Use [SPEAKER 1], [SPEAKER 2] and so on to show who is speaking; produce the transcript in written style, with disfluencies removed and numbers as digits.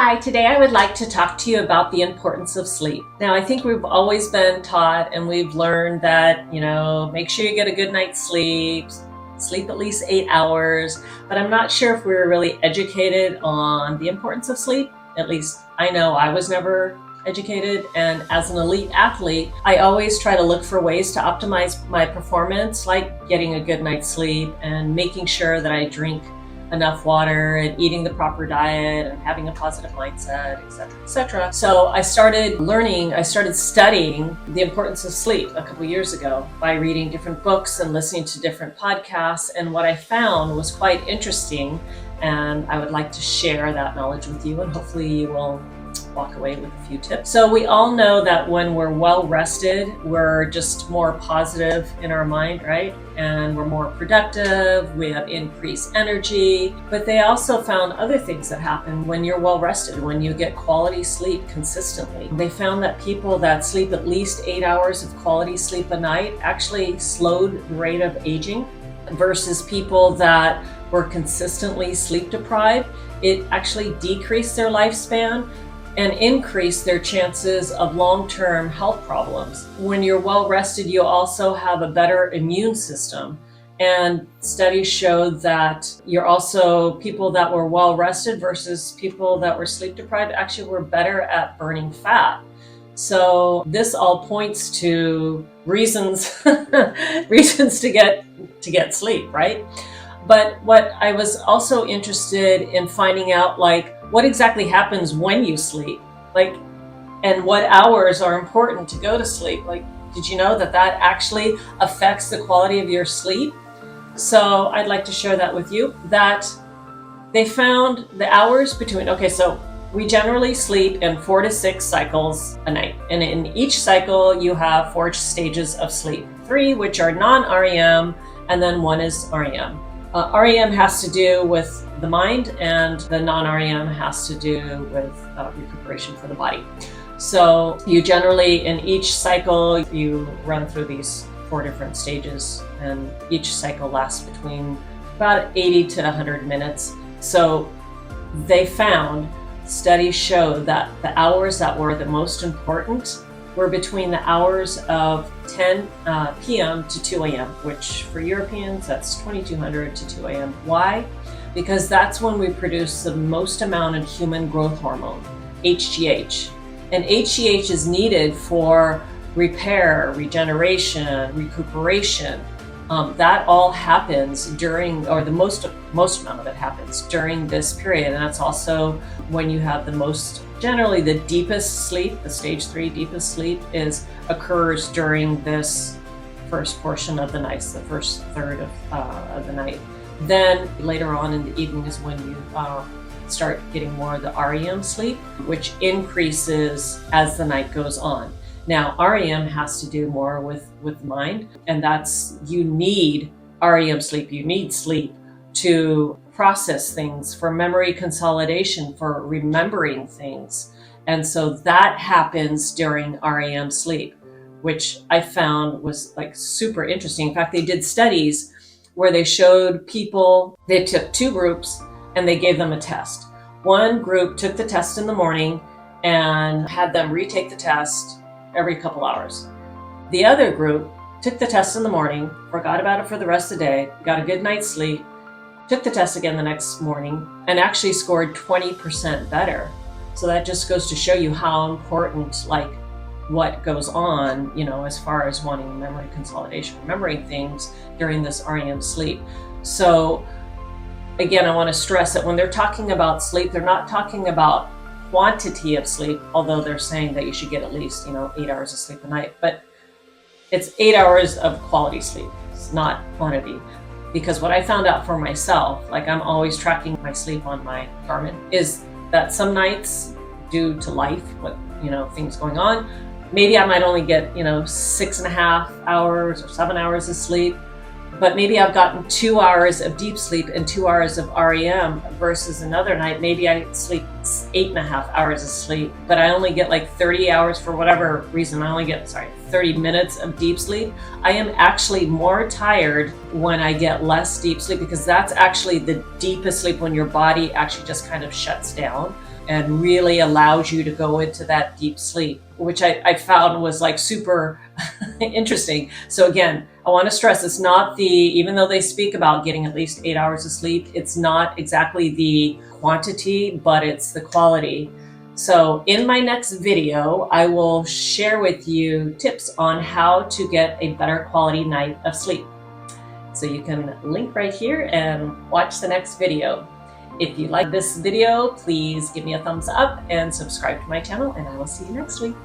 [SPEAKER 1] Hi, today I would like to talk to you about the importance of sleep. Now, I think we've always been taught and we've learned that, make sure you get a good night's sleep, sleep at least 8 hours, but I'm not sure if we were really educated on the importance of sleep. At least I know I was never educated, and as an elite athlete, I always try to look for ways to optimize my performance, like getting a good night's sleep and making sure that I drink enough water and eating the proper diet and having a positive mindset, etc., etc. So I started studying the importance of sleep a couple years ago by reading different books and listening to different podcasts. And what I found was quite interesting. And I would like to share that knowledge with you, and hopefully you will walk away with a few tips. So we all know that when we're well rested, we're just more positive in our mind, right? And we're more productive, we have increased energy. But they also found other things that happen when you're well rested, when you get quality sleep consistently. They found that people that sleep at least 8 hours of quality sleep a night actually slowed the rate of aging, versus people that were consistently sleep deprived. It actually decreased their lifespan and increase their chances of long-term health problems. When you're well rested, you also have a better immune system. And studies showed that people that were well rested versus people that were sleep deprived actually were better at burning fat. So this all points to reasons to get sleep, right? But what I was also interested in finding out, what exactly happens when you sleep, and what hours are important to go to sleep. Did you know that actually affects the quality of your sleep? So I'd like to share that with you, that they found the hours between, so we generally sleep in 4 to 6 cycles a night. And in each cycle, you have 4 stages of sleep, 3 which are non-REM, and then 1 is REM. REM has to do with the mind, and the non-REM has to do with recuperation for the body. So you generally, in each cycle, you run through these 4 different stages, and each cycle lasts between about 80 to 100 minutes. So they found, studies show that the hours that were the most important were between the hours of 10 p.m. to 2 a.m., which for Europeans, that's 2200 to 2 a.m. Why? Because that's when we produce the most amount of human growth hormone, HGH. And HGH is needed for repair, regeneration, recuperation. That all happens during, or the most amount of it happens during this period. And that's also when you have generally the deepest sleep, the stage 3 deepest sleep occurs during this first portion of the night, the first third of the night. Then later on in the evening is when you start getting more of the REM sleep, which increases as the night goes on. Now, REM has to do more with mind, and you need REM sleep. You need sleep to process things, for memory consolidation, for remembering things. And so that happens during REM sleep, which I found was super interesting. In fact, they did studies where they showed people, they took 2 groups and they gave them a test. One group took the test in the morning and had them retake the test every couple hours. The other group took the test in the morning, forgot about it for the rest of the day, got a good night's sleep, took the test again the next morning, and actually scored 20% better. So that just goes to show you how important, what goes on, as far as wanting memory consolidation, remembering things during this REM sleep. So again, I want to stress that when they're talking about sleep, they're not talking about quantity of sleep, although they're saying that you should get at least 8 hours of sleep a night. But it's 8 hours of quality sleep. It's not quantity. Because what I found out for myself, I'm always tracking my sleep on my Garmin, is that some nights, due to life, things going on, maybe I might only get 6.5 hours or 7 hours of sleep. But maybe I've gotten 2 hours of deep sleep and 2 hours of REM, versus another night, maybe I sleep 8.5 hours of sleep, but I only get 30 hours for whatever reason. I only get, 30 minutes of deep sleep. I am actually more tired when I get less deep sleep, because that's actually the deepest sleep, when your body actually just kind of shuts down. and really allows you to go into that deep sleep, which I found was like super interesting. So again, I want to stress it's not even though they speak about getting at least 8 hours of sleep, it's not exactly the quantity, but it's the quality. So in my next video, I will share with you tips on how to get a better quality night of sleep. So you can link right here and watch the next video. If you like this video, please give me a thumbs up and subscribe to my channel, and I will see you next week.